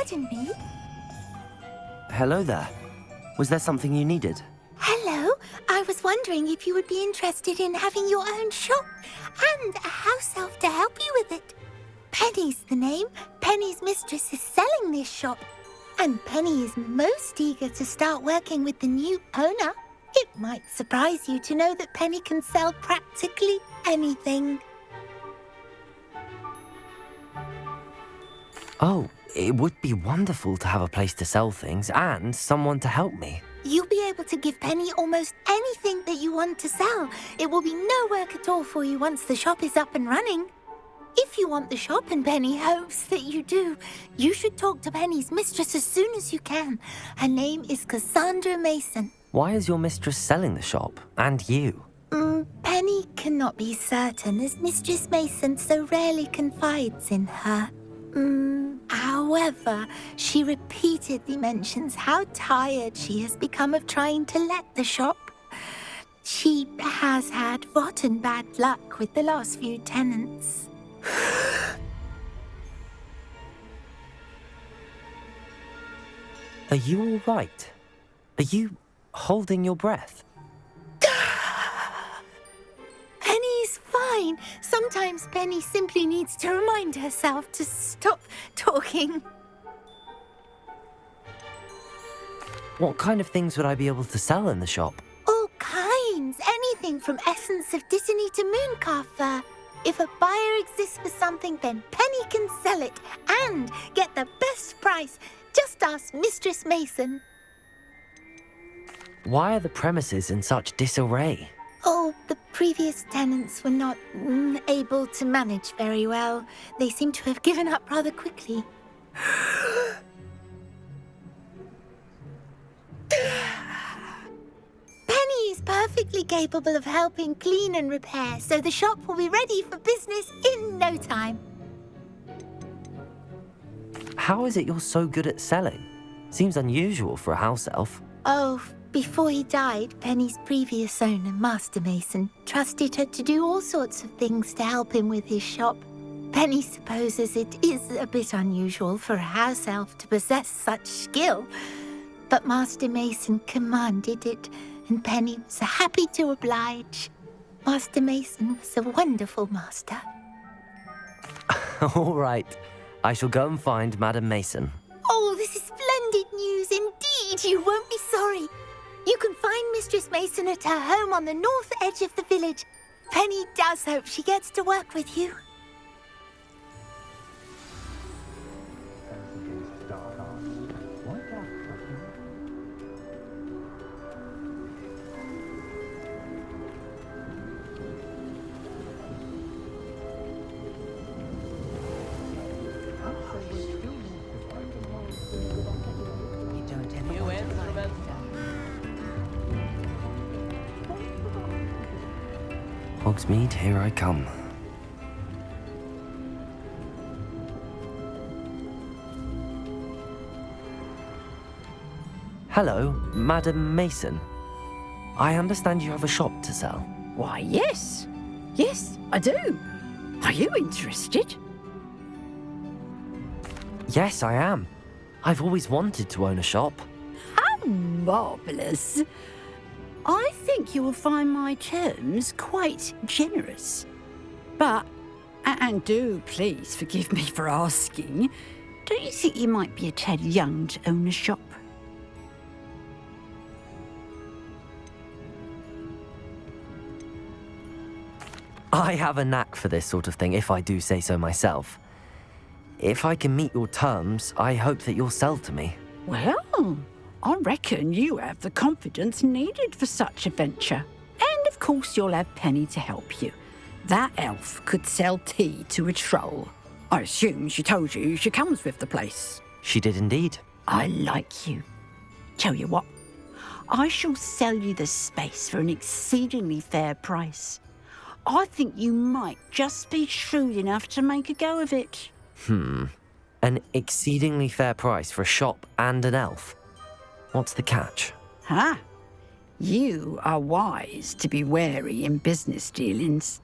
pardon me? Hello there. Was there something you needed? Hello. I was wondering if you would be interested in having your own shop and a house elf to help you with it. Penny's the name. Penny's mistress is selling this shop. And Penny is most eager to start working with the new owner. It might surprise you to know that Penny can sell practically anything. Oh, it would be wonderful to have a place to sell things and someone to help me. You'll be able to give Penny almost anything that you want to sell. It will be no work at all for you once the shop is up and running. If you want the shop and Penny hopes that you do, you should talk to Penny's mistress as soon as you can. Her name is Cassandra Mason. Why is your mistress selling the shop? And you? Penny cannot be certain as Mistress Mason so rarely confides in her. However, she repeatedly mentions how tired she has become of trying to let the shop. She has had rotten bad luck with the last few tenants. Are you all right? Are you holding your breath? Penny's fine. Sometimes Penny simply needs to remind herself to stop talking. What kind of things would I be able to sell in the shop? All kinds. Anything from essence of Disney to mooncalf fur. If a buyer exists for something, then Penny can sell it and get the best price. Just ask Mistress Mason. Why are the premises in such disarray? Oh, the previous tenants were not able to manage very well. They seem to have given up rather quickly. Penny is perfectly capable of helping clean and repair, so the shop will be ready for business in no time. How is it you're so good at selling? Seems unusual for a house elf. Oh, before he died, Penny's previous owner, Master Mason, trusted her to do all sorts of things to help him with his shop. Penny supposes it is a bit unusual for a house elf to possess such skill, but Master Mason commanded it, and Penny was happy to oblige. Master Mason was a wonderful master. All right. I shall go and find Madam Mason. Oh, this is splendid news indeed. You won't be sorry. You can find Mistress Mason at her home on the north edge of the village. Penny does hope she gets to work with you. Hogsmeade, here I come. Hello, Madam Mason. I understand you have a shop to sell. Why, yes. Yes, I do. Are you interested? Yes, I am. I've always wanted to own a shop. How marvellous. I think you will find my terms quite generous. But, and do please forgive me for asking, don't you think you might be a tad young to own a shop? I have a knack for this sort of thing, if I do say so myself. If I can meet your terms, I hope that you'll sell to me. Well, I reckon you have the confidence needed for such a venture. And of course you'll have Penny to help you. That elf could sell tea to a troll. I assume she told you she comes with the place. She did indeed. I like you. Tell you what, I shall sell you the space for an exceedingly fair price. I think you might just be shrewd enough to make a go of it. An exceedingly fair price for a shop and an elf. What's the catch? Huh? You are wise to be wary in business dealings.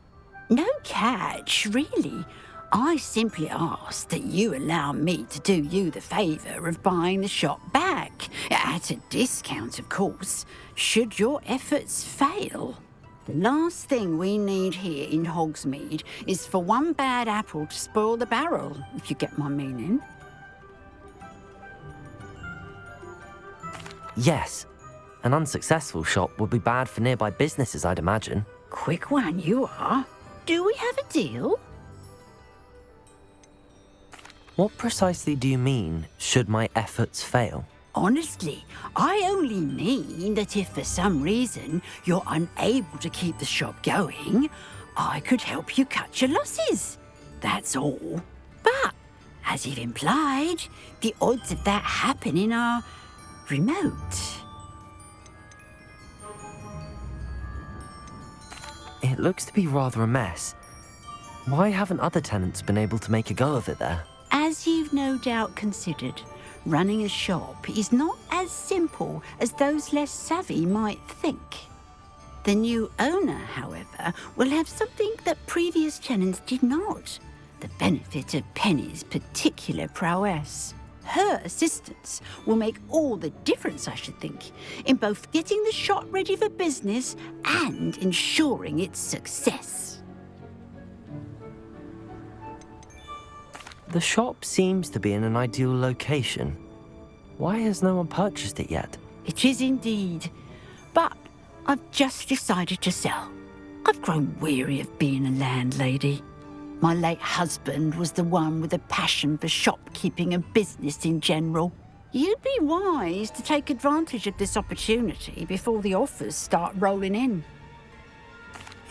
No catch, really. I simply ask that you allow me to do you the favour of buying the shop back, at a discount, of course, should your efforts fail. The last thing we need here in Hogsmeade is for one bad apple to spoil the barrel, if you get my meaning. Yes, an unsuccessful shop would be bad for nearby businesses, I'd imagine. Quick one you are. Do we have a deal? What precisely do you mean, should my efforts fail? Honestly, I only mean that if for some reason you're unable to keep the shop going, I could help you cut your losses. That's all. But, as you've implied, the odds of that happening are remote. It looks to be rather a mess. Why haven't other tenants been able to make a go of it there? As you've no doubt considered, running a shop is not as simple as those less savvy might think. The new owner, however, will have something that previous tenants did not, the benefit of Penny's particular prowess. Her assistance will make all the difference, I should think, in both getting the shop ready for business and ensuring its success. The shop seems to be in an ideal location. Why has no one purchased it yet? It is indeed, but I've just decided to sell. I've grown weary of being a landlady. My late husband was the one with a passion for shopkeeping and business in general. You'd be wise to take advantage of this opportunity before the offers start rolling in.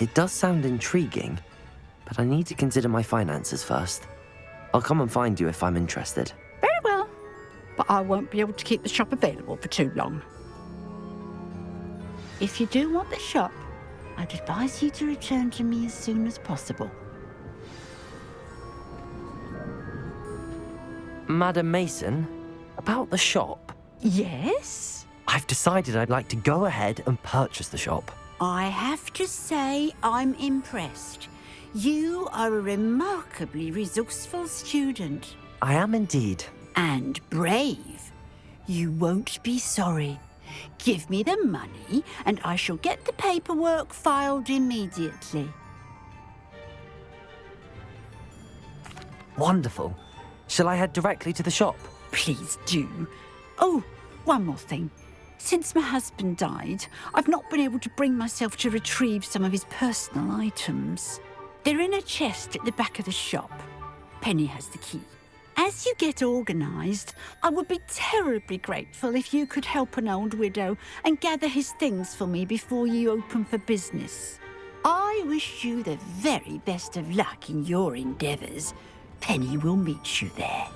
It does sound intriguing, but I need to consider my finances first. I'll come and find you if I'm interested. Very well, but I won't be able to keep the shop available for too long. If you do want the shop, I'd advise you to return to me as soon as possible. Madam Mason, about the shop. Yes? I've decided I'd like to go ahead and purchase the shop. I have to say I'm impressed. You are a remarkably resourceful student. I am indeed. And brave. You won't be sorry. Give me the money and I shall get the paperwork filed immediately. Wonderful. Shall I head directly to the shop? Please do. Oh, one more thing. Since my husband died, I've not been able to bring myself to retrieve some of his personal items. They're in a chest at the back of the shop. Penny has the key. As you get organised, I would be terribly grateful if you could help an old widow and gather his things for me before you open for business. I wish you the very best of luck in your endeavours. Penny will meet you there.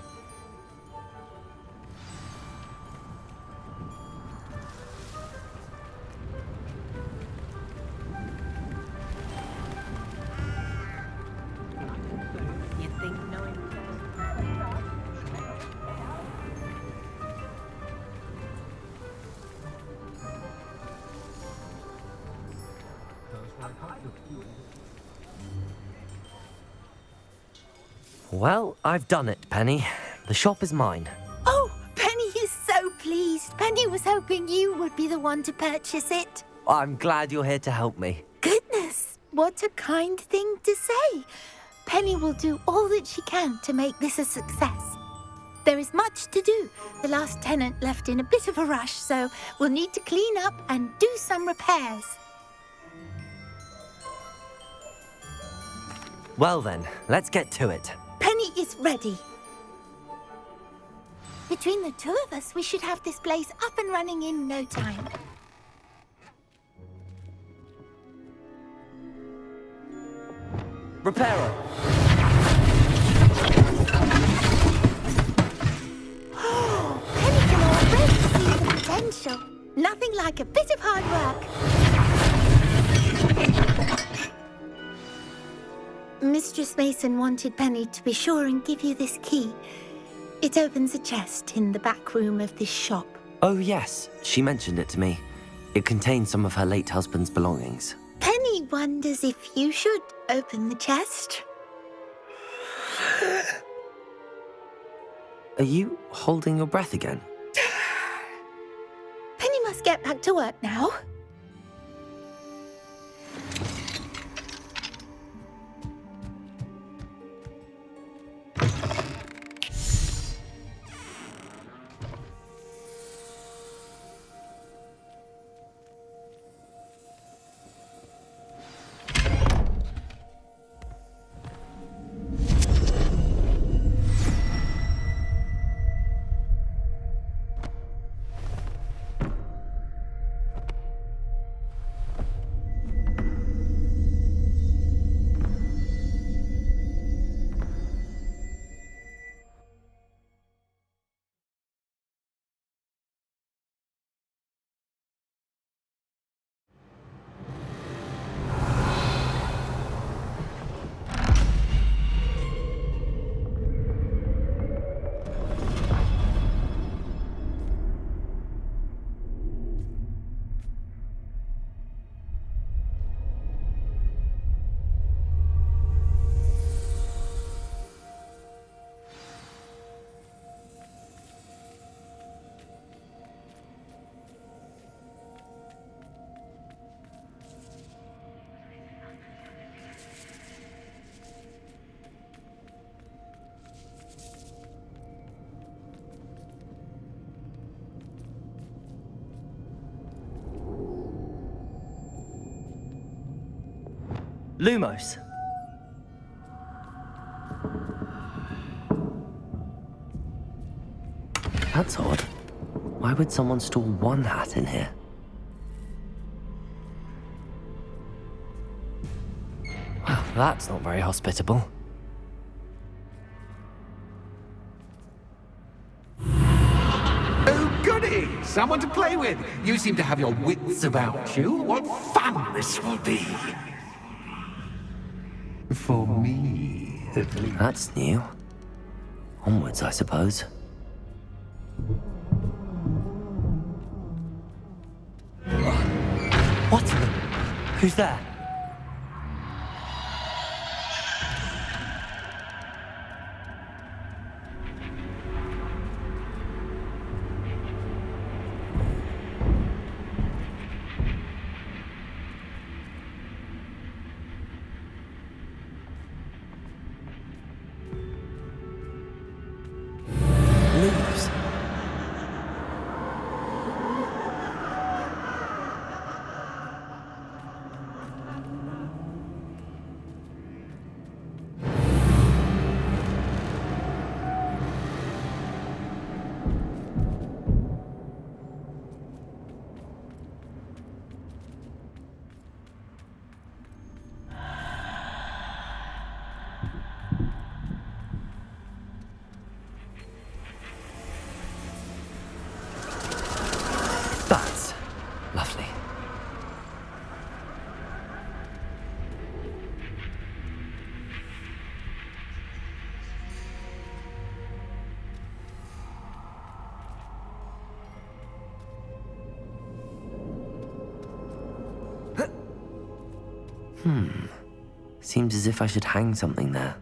Well, I've done it, Penny. The shop is mine. Oh, Penny is so pleased. Penny was hoping you would be the one to purchase it. I'm glad you're here to help me. Goodness, what a kind thing to say. Penny will do all that she can to make this a success. There is much to do. The last tenant left in a bit of a rush, so we'll need to clean up and do some repairs. Well then, let's get to it. Penny is ready. Between the two of us, we should have this place up and running in no time. Repairer! Penny can already see the potential. Nothing like a bit of hard work. Mistress Mason wanted Penny to be sure and give you this key. It opens a chest in the back room of this shop. Oh yes, she mentioned it to me. It contains some of her late husband's belongings. Penny wonders if you should open the chest. Are you holding your breath again? Penny must get back to work now. Lumos! That's odd. Why would someone store one hat in here? Well, that's not very hospitable. Oh, goody! Someone to play with! You seem to have your wits about you. What fun this will be! For me, at least. That's new. Onwards, I suppose. What? Who's there? Lumos. That's lovely. Seems as if I should hang something there.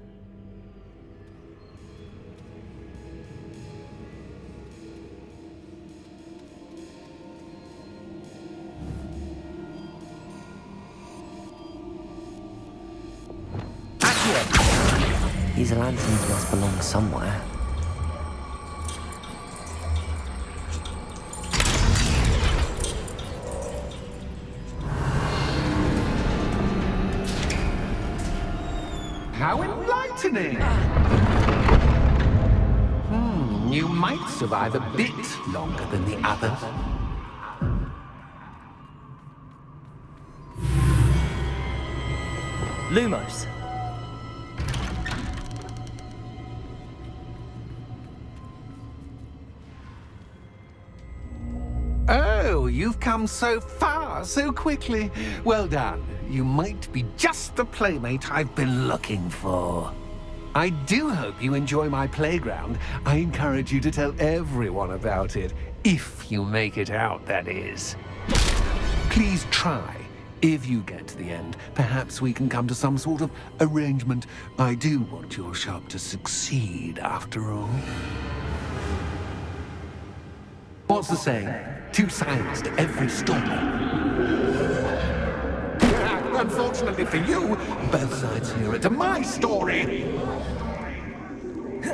These lanterns must belong somewhere. How enlightening! You might survive a bit longer than the others. Lumos! Oh, you've come so far, so quickly. Well done. You might be just the playmate I've been looking for. I do hope you enjoy my playground. I encourage you to tell everyone about it, if you make it out, that is. Please try. If you get to the end, perhaps we can come to some sort of arrangement. I do want your shop to succeed, after all. What's the saying? Two sides to every story. Unfortunately for you, both sides hear it to my story.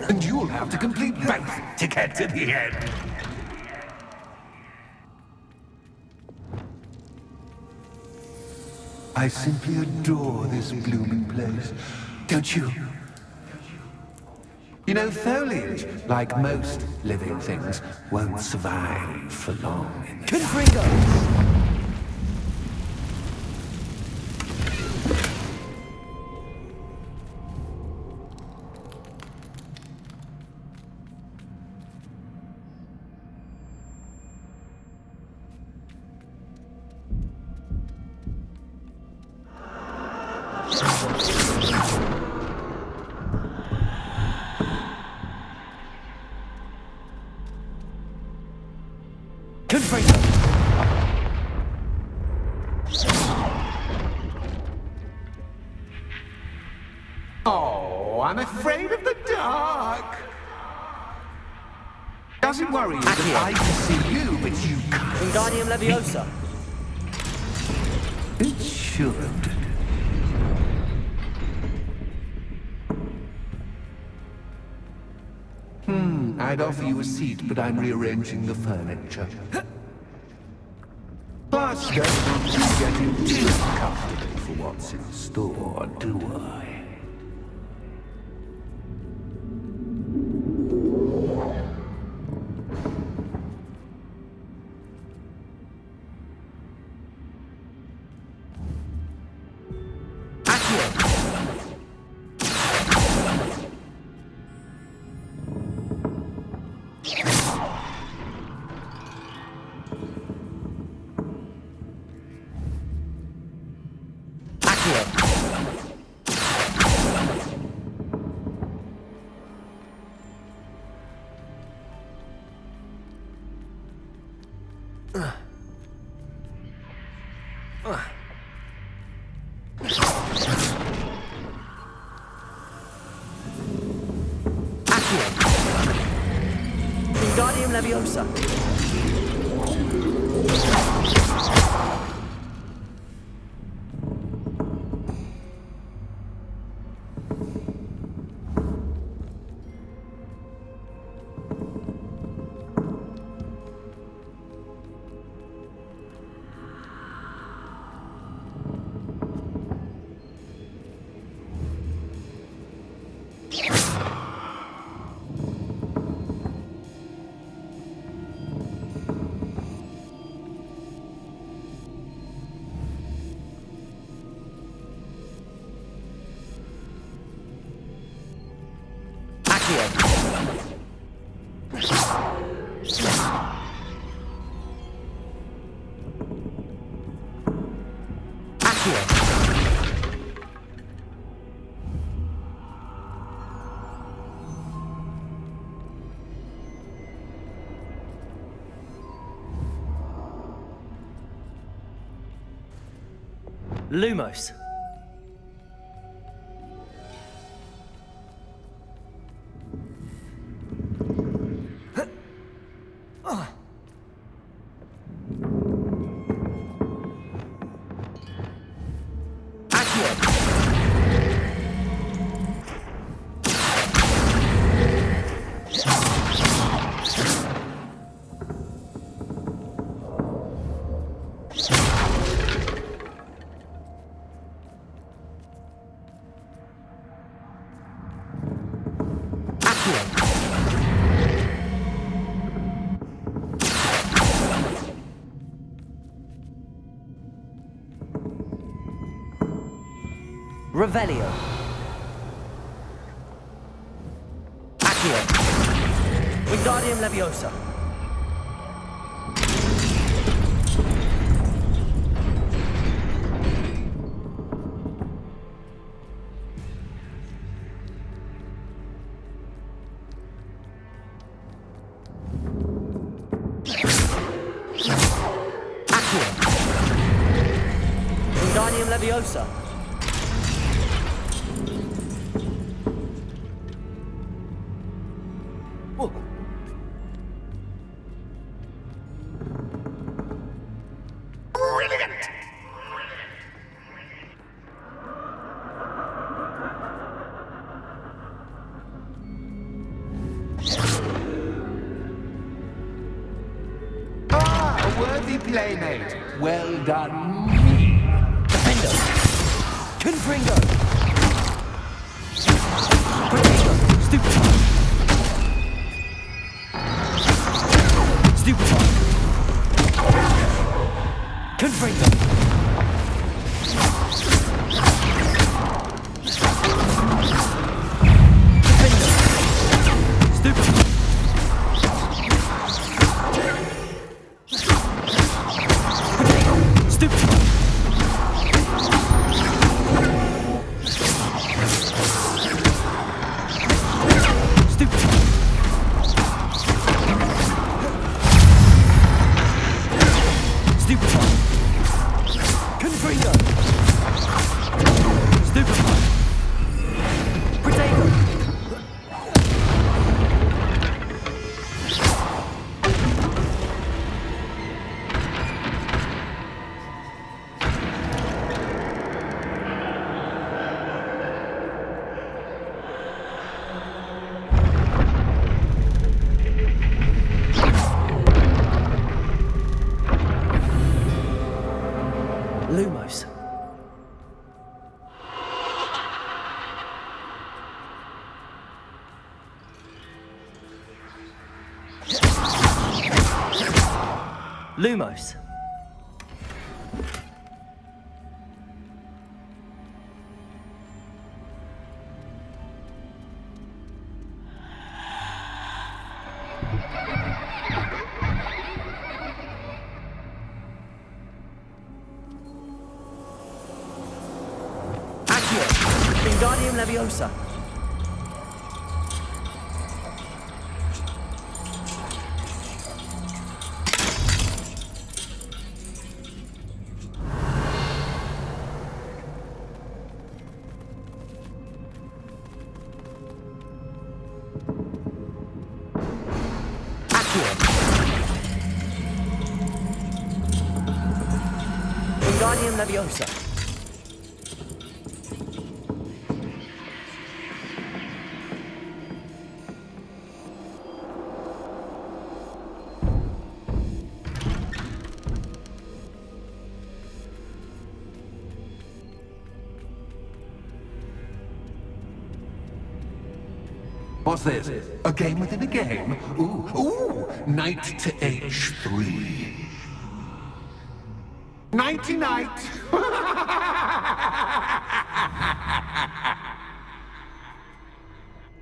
And you'll have to complete both to get to the end. I simply adore this blooming place. Don't you? You know, foliage, like most living things, won't survive for long in the Confringo! Oh, I'm afraid of the dark. Does it worry you that I can see you, but you can't? Wingardium Leviosa. It should. I'd offer you a seat, but I'm rearranging the furniture. Plus, don't want you getting too comfortable for what's in store, do I? Wingardium Leviosa. Lumos. Revelio. Accio. Wingardium Leviosa. Accio. Wingardium Leviosa. worthy playmate. Well done, me. Defender! Confringo! Potato! Stupefy! Stupefy! Confringo! Defender! Stupefy! Potato! Stupefy! Lumos. Lumos. Wingardium Leviosa. Wingardium Leviosa. What's this? A game within a game? Ooh, knight to h3. Nighty-night!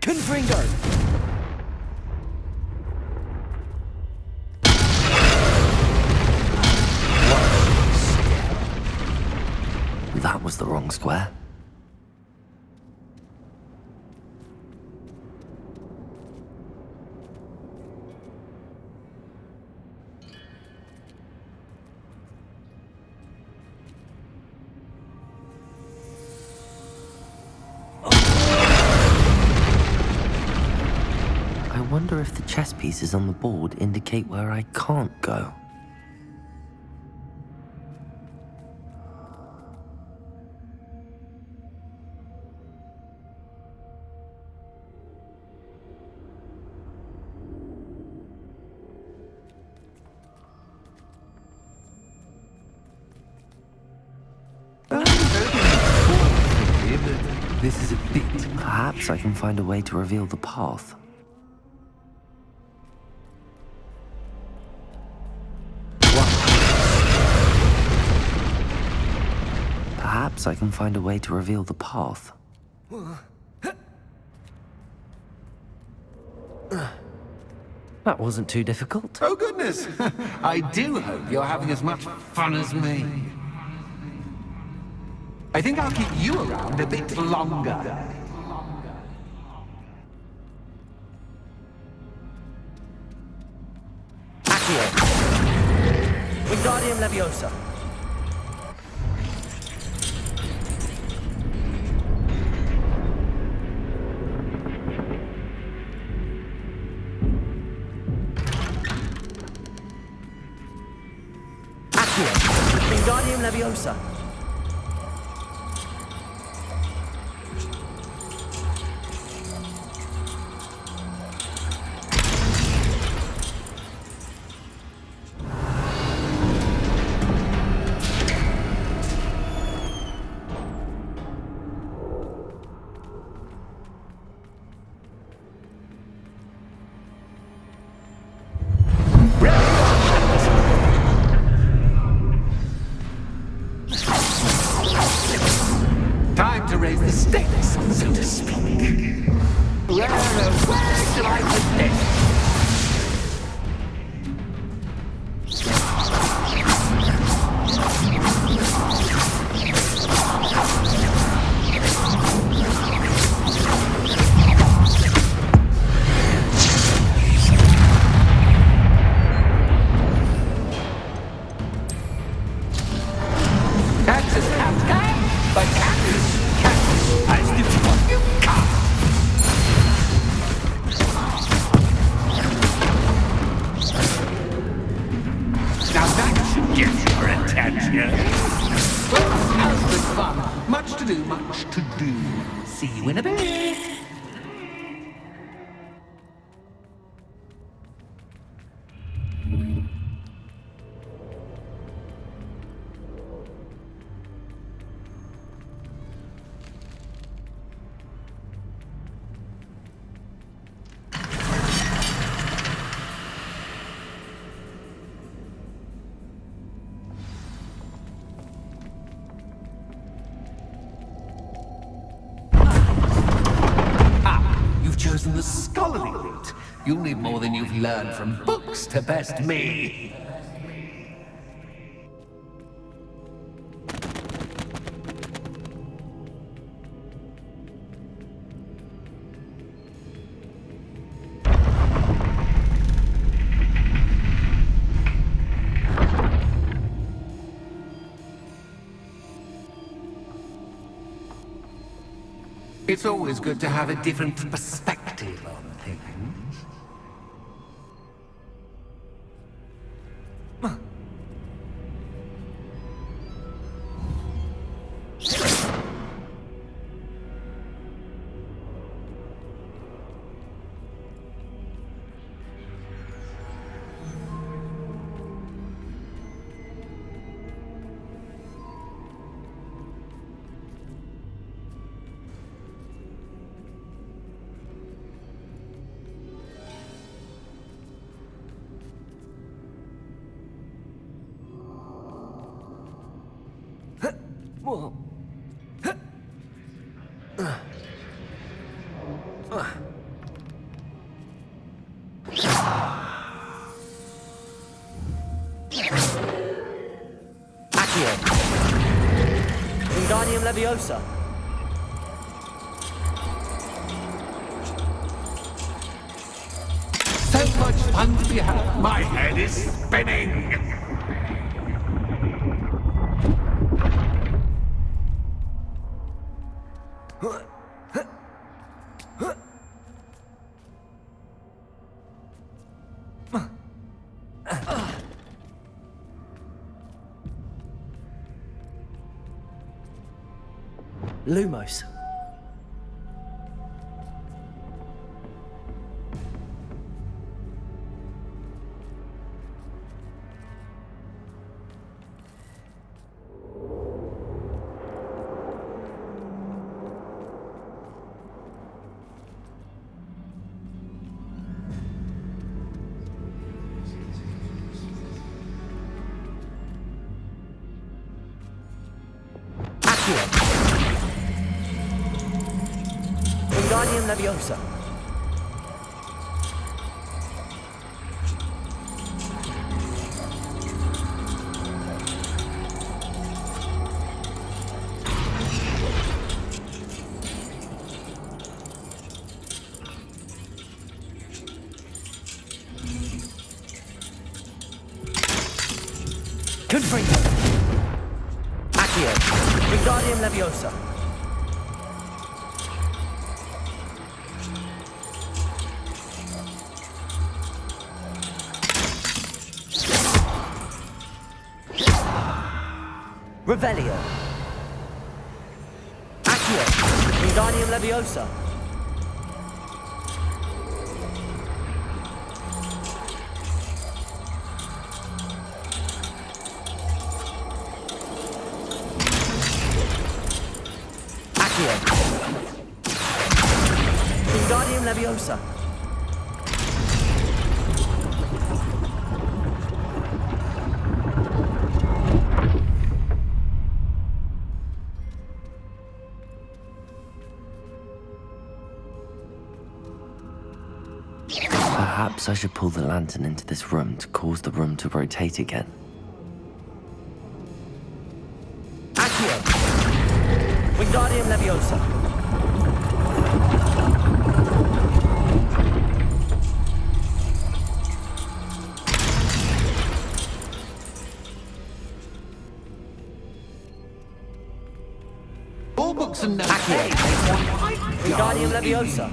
Confringo! That was the wrong square. I wonder if the chess pieces on the board indicate where I can't go. This is a bit... Perhaps I can find a way to reveal the path. Perhaps I can find a way to reveal the path. That wasn't too difficult. Oh, goodness! I do hope you're having as much fun as me. I think I'll keep you around a bit longer. Accio. Wingardium Leviosa. Accio. Wingardium Leviosa. Yes. Well, as with fun. Much to do, much to do. See you in a bit. Chosen the scholarly route. You'll need more than you've learned from books to best me. It's always good to have a different perspective on things. Wingardium Leviosa. So much fun to be had. My head is spinning. Lumos. Wingardium Leviosa. Confringo. Accio. Wingardium Leviosa. Revelio. Accio. Wingardium Leviosa. Accio. Wingardium Leviosa. Perhaps I should pull the lantern into this room to cause the room to rotate again. Accio! Wingardium Leviosa. All books and notes. Accio! Wingardium Leviosa.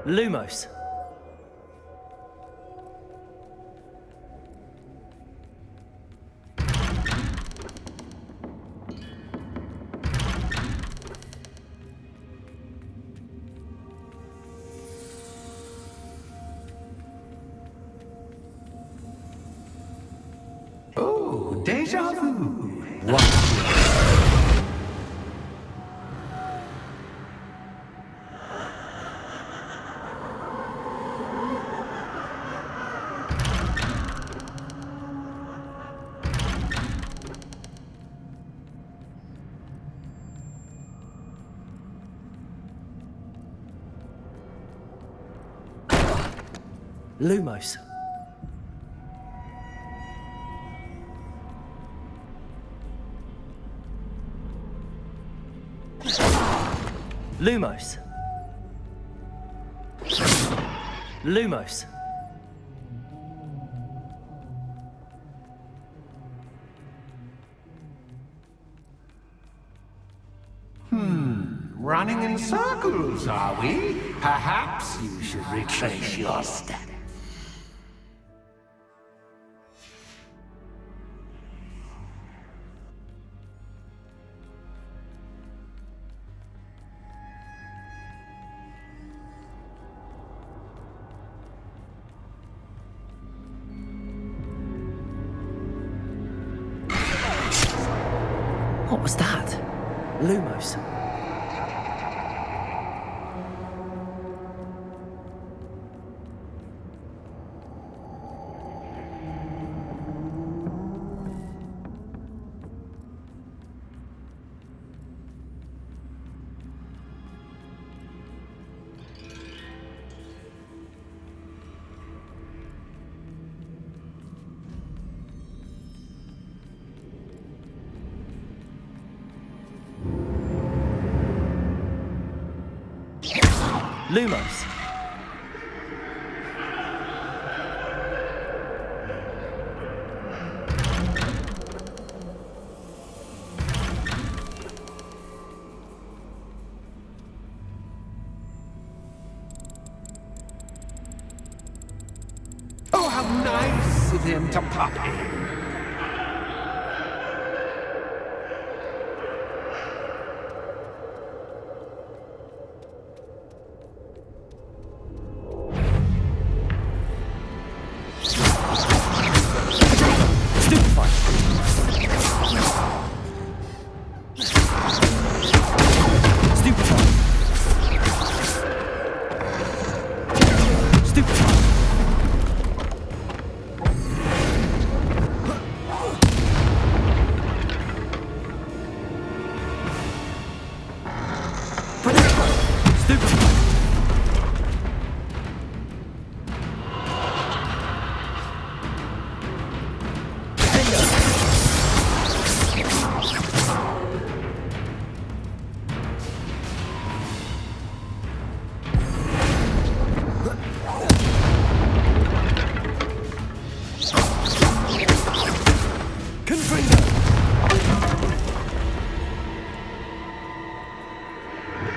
Lumos. Oh, deja vu. Lumos. Lumos. Lumos. Running in circles, are we? Perhaps you should retrace your steps. What was that? Lumos. Lumos. Oh, how nice of him to pop in.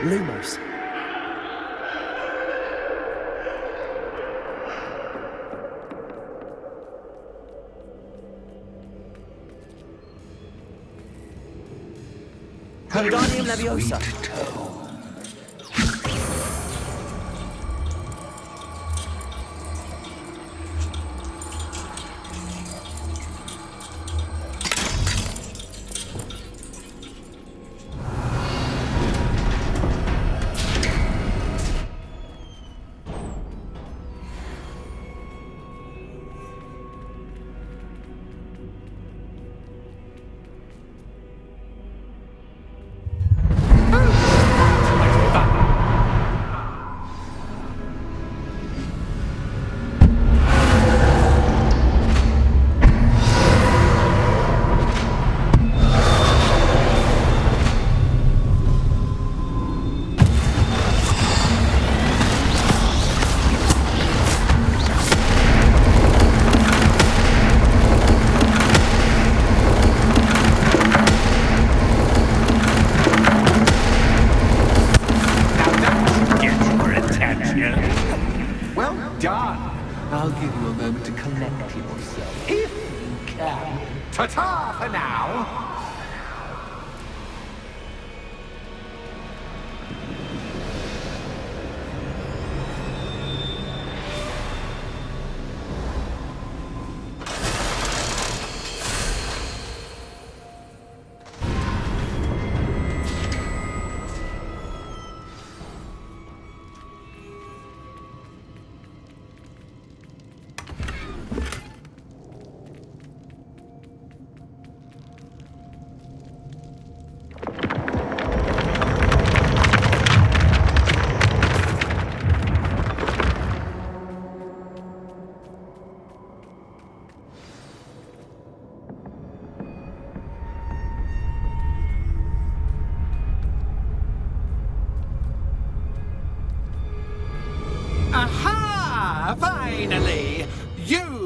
Lumos. Wingardium Leviosa. Sweet tone.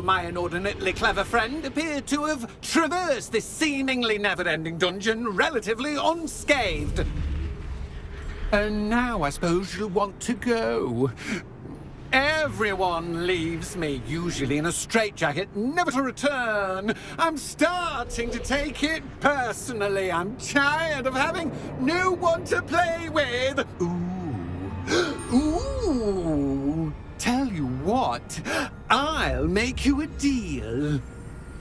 my inordinately clever friend, appear to have traversed this seemingly never-ending dungeon relatively unscathed. And now I suppose you'll want to go. Everyone leaves me, usually in a straitjacket, never to return. I'm starting to take it personally. I'm tired of having no one to play with. Ooh. Tell you what, I'll make you a deal.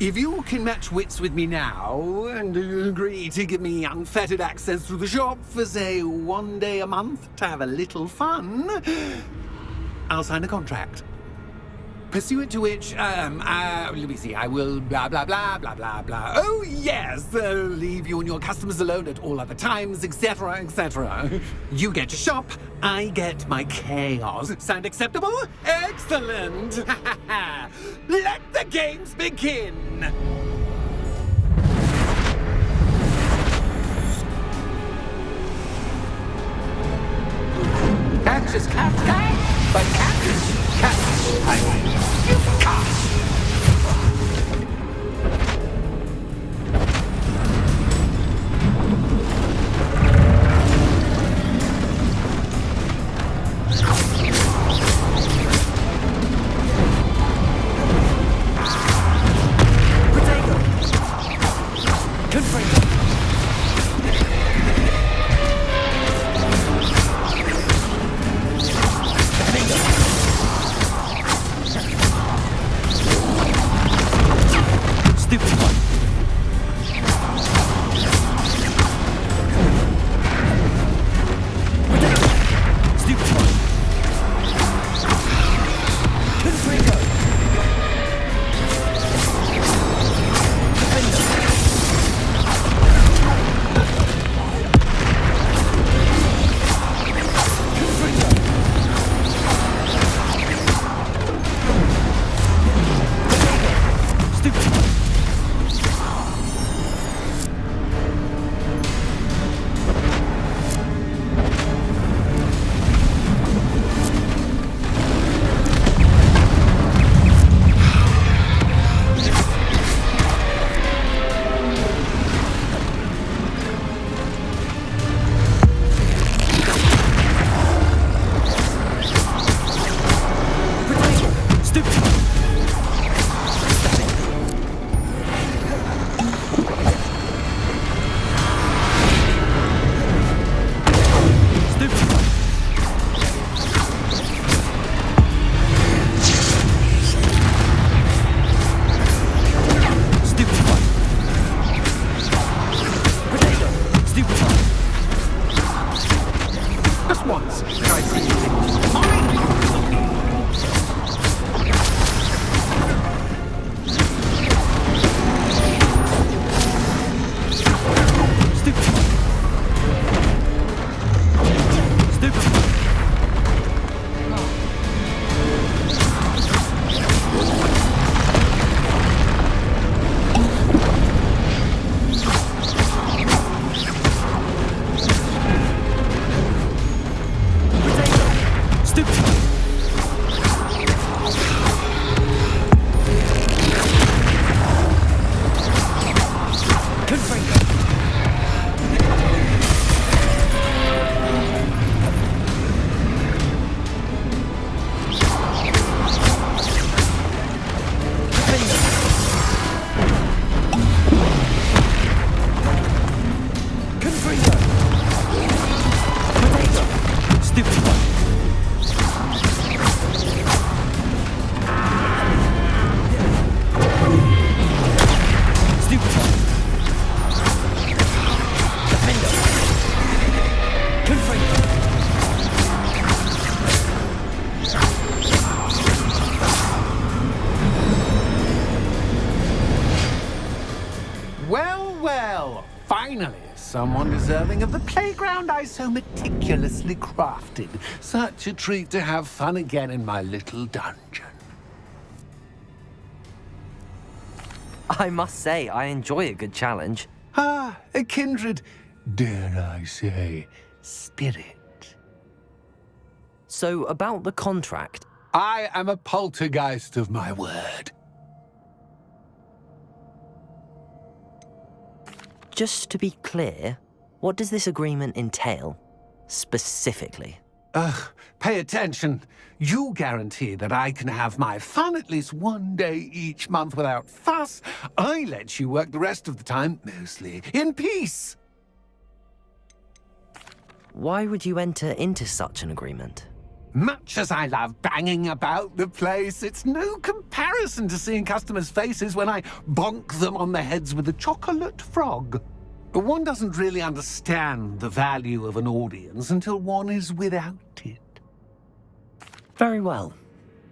If you can match wits with me now, and agree to give me unfettered access to the shop for, say, 1 day a month to have a little fun, I'll sign a contract. Pursuant to which, let me see, I will blah, blah, blah, blah, blah, blah. Oh, yes, leave you and your customers alone at all other times, etc., etc. You get your shop, I get my chaos. Sound acceptable? Excellent! Let the games begin! Catch is cat, but cat is cat. You cat! Finally, someone deserving of the playground I so meticulously crafted. Such a treat to have fun again in my little dungeon. I must say, I enjoy a good challenge. Ah, a kindred, dare I say, spirit. So, about the contract. I am a poltergeist of my word. Just to be clear, what does this agreement entail, specifically? Pay attention. You guarantee that I can have my fun at least one day each month without fuss. I let you work the rest of the time, mostly in peace. Why would you enter into such an agreement? Much as I love banging about the place, it's no comparison to seeing customers' faces when I bonk them on the heads with a chocolate frog. One doesn't really understand the value of an audience until one is without it. Very well.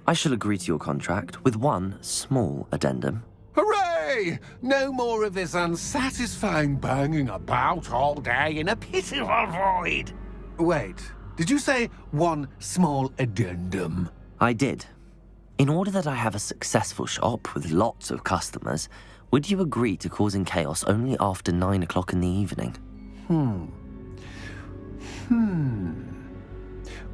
I shall agree to your contract with one small addendum. Hooray! No more of this unsatisfying banging about all day in a pitiful void. Wait, did you say one small addendum? I did. In order that I have a successful shop with lots of customers, would you agree to causing chaos only after 9 o'clock in the evening?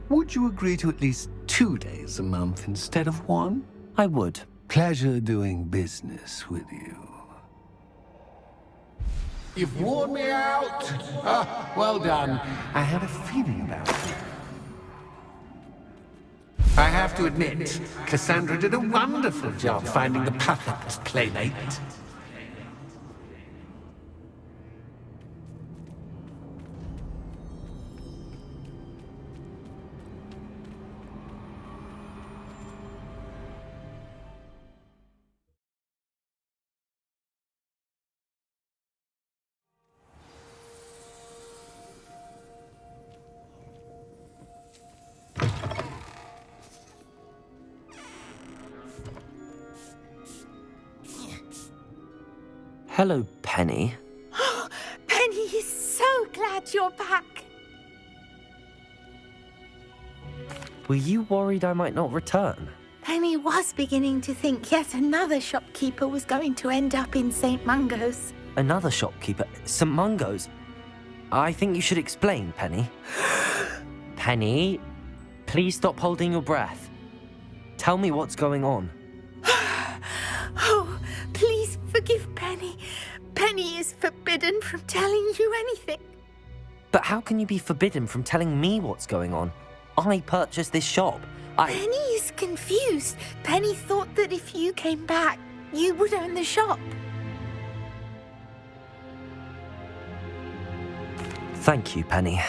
Would you agree to at least 2 days a month instead of one? I would. Pleasure doing business with you. You've worn me out. Well done. I had a feeling about it. I have to admit, Cassandra did a wonderful job finding the perfect playmate. Hello, Penny. Penny is so glad you're back. Were you worried I might not return? Penny was beginning to think yet another shopkeeper was going to end up in St. Mungo's. Another shopkeeper? St. Mungo's? I think you should explain, Penny. Penny, please stop holding your breath. Tell me what's going on. Oh, please forgive Penny. Penny is forbidden from telling you anything. But how can you be forbidden from telling me what's going on? I purchased this shop. Penny is confused. Penny thought that if you came back, you would own the shop. Thank you, Penny.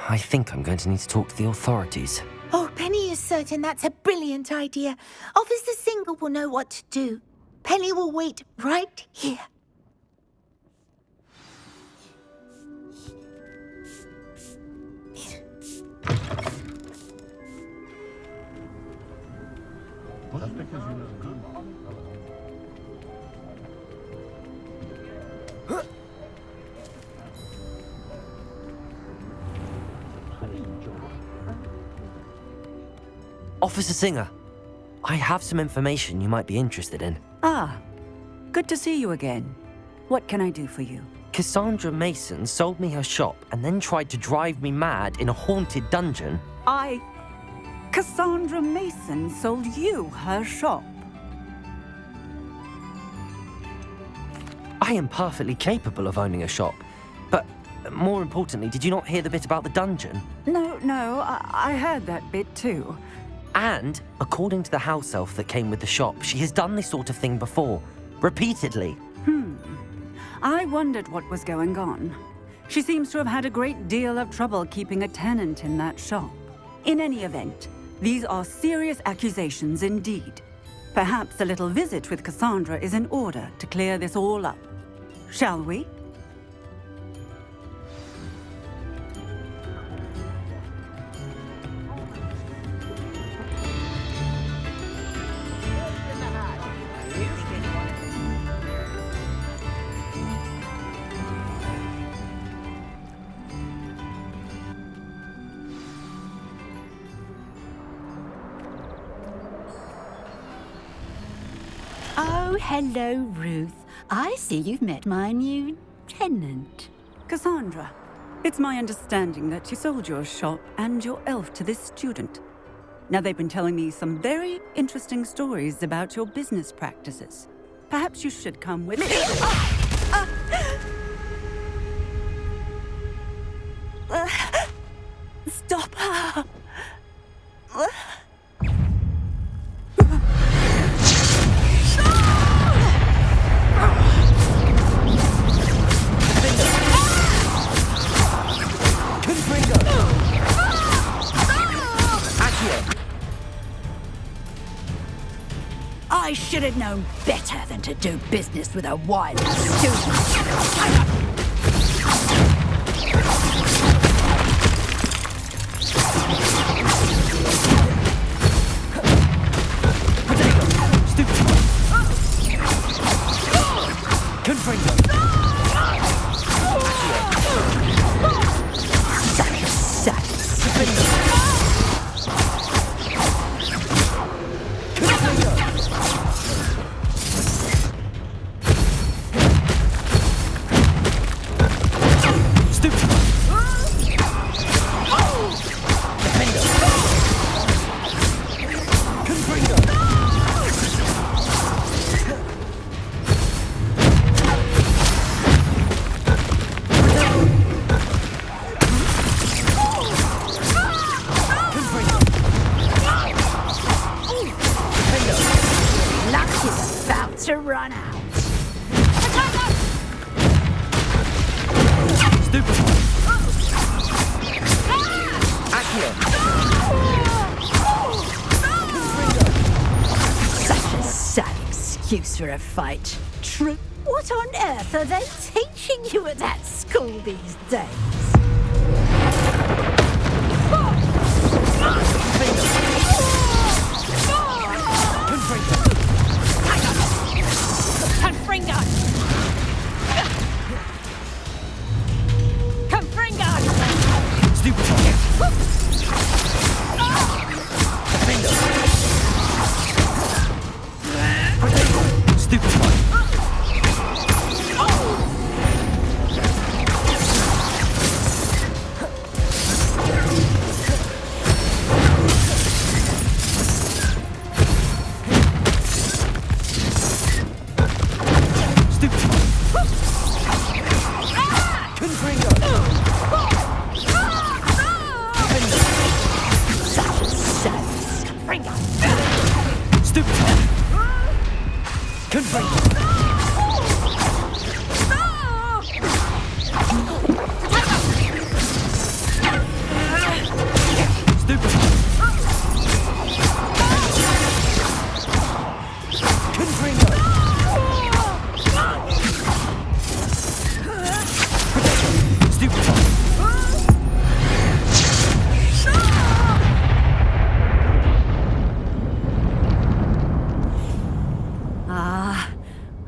I think I'm going to need to talk to the authorities. Oh, Penny is certain that's a brilliant idea. Officer Single will know what to do. Penny will wait right here. Officer Singer, I have some information you might be interested in. Ah, good to see you again. What can I do for you? Cassandra Mason sold me her shop and then tried to drive me mad in a haunted dungeon. Cassandra Mason sold you her shop. I am perfectly capable of owning a shop. But more importantly, did you not hear the bit about the dungeon? No, I heard that bit too. And, according to the house elf that came with the shop, she has done this sort of thing before. Repeatedly. I wondered what was going on. She seems to have had a great deal of trouble keeping a tenant in that shop. In any event, these are serious accusations indeed. Perhaps a little visit with Cassandra is in order to clear this all up. Shall we? Oh, hello, Ruth. I see you've met my new tenant. Cassandra, it's my understanding that you sold your shop and your elf to this student. Now, they've been telling me some very interesting stories about your business practices. Perhaps you should come with me. Stop her! I should have known better than to do business with a wireless student. To run out. Stupid. Such a sad excuse for a fight. True. What on earth are they teaching you at that school these days?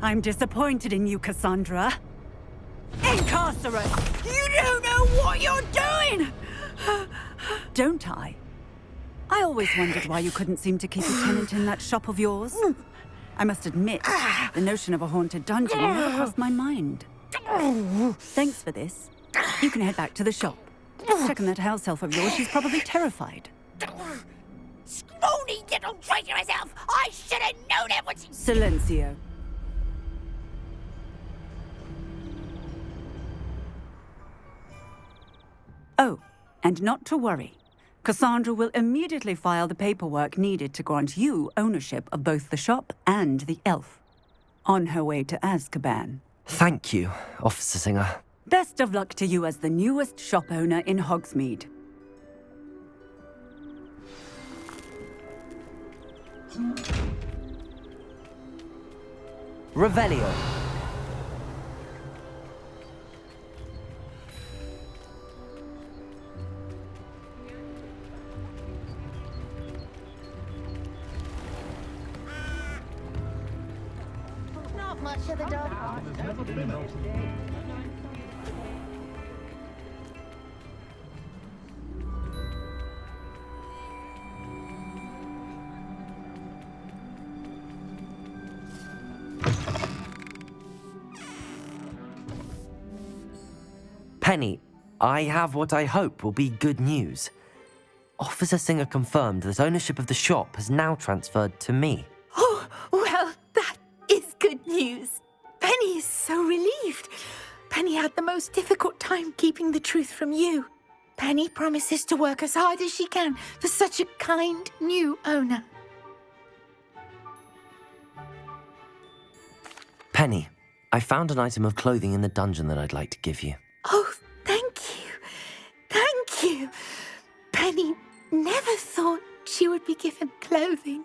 I'm disappointed in you, Cassandra. Incarcerate! You don't know what you're doing! Don't I? I always wondered why you couldn't seem to keep a tenant in that shop of yours. I must admit, the notion of a haunted dungeon never crossed my mind. Thanks for this. You can head back to the shop. Check on that house elf of yours. She's probably terrified. Scrawny little traitor herself! I should have known it was... Silencio. Oh, and not to worry. Cassandra will immediately file the paperwork needed to grant you ownership of both the shop and the elf. On her way to Azkaban. Thank you, Officer Singer. Best of luck to you as the newest shop owner in Hogsmeade. Revelio. Not much of the dog. Penny, I have what I hope will be good news. Officer Singer confirmed that ownership of the shop has now transferred to me. Oh, well, that is good news. Penny is so relieved. Penny had the most difficult time keeping the truth from you. Penny promises to work as hard as she can for such a kind new owner. Penny, I found an item of clothing in the dungeon that I'd like to give you. Oh, thank you. Thank you. Penny never thought she would be given clothing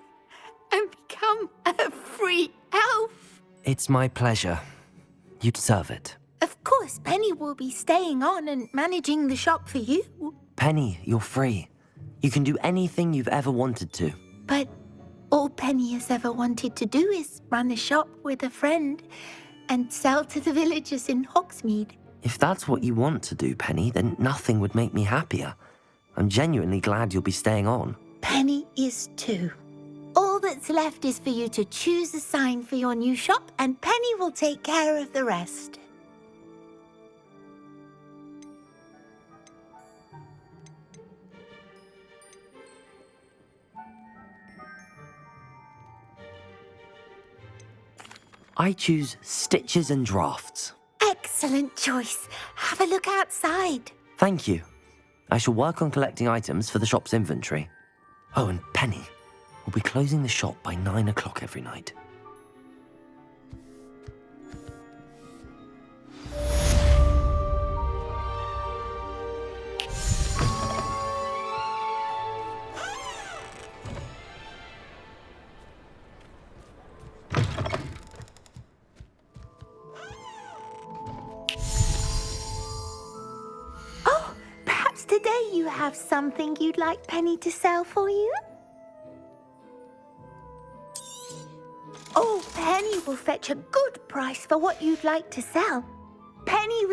and become a free elf. It's my pleasure. You deserve it. Of course, Penny will be staying on and managing the shop for you. Penny, you're free. You can do anything you've ever wanted to. But all Penny has ever wanted to do is run a shop with a friend and sell to the villagers in Hogsmeade. If that's what you want to do, Penny, then nothing would make me happier. I'm genuinely glad you'll be staying on. Penny is too. All that's left is for you to choose a sign for your new shop, and Penny will take care of the rest. I choose stitches and drafts. Excellent choice. Have a look outside. Thank you. I shall work on collecting items for the shop's inventory. Oh, and Penny, we'll be closing the shop by 9 o'clock every night. Oh, perhaps today you have something you'd like Penny to sell for you? Oh, Penny will fetch a good price for what you'd like to sell. Penny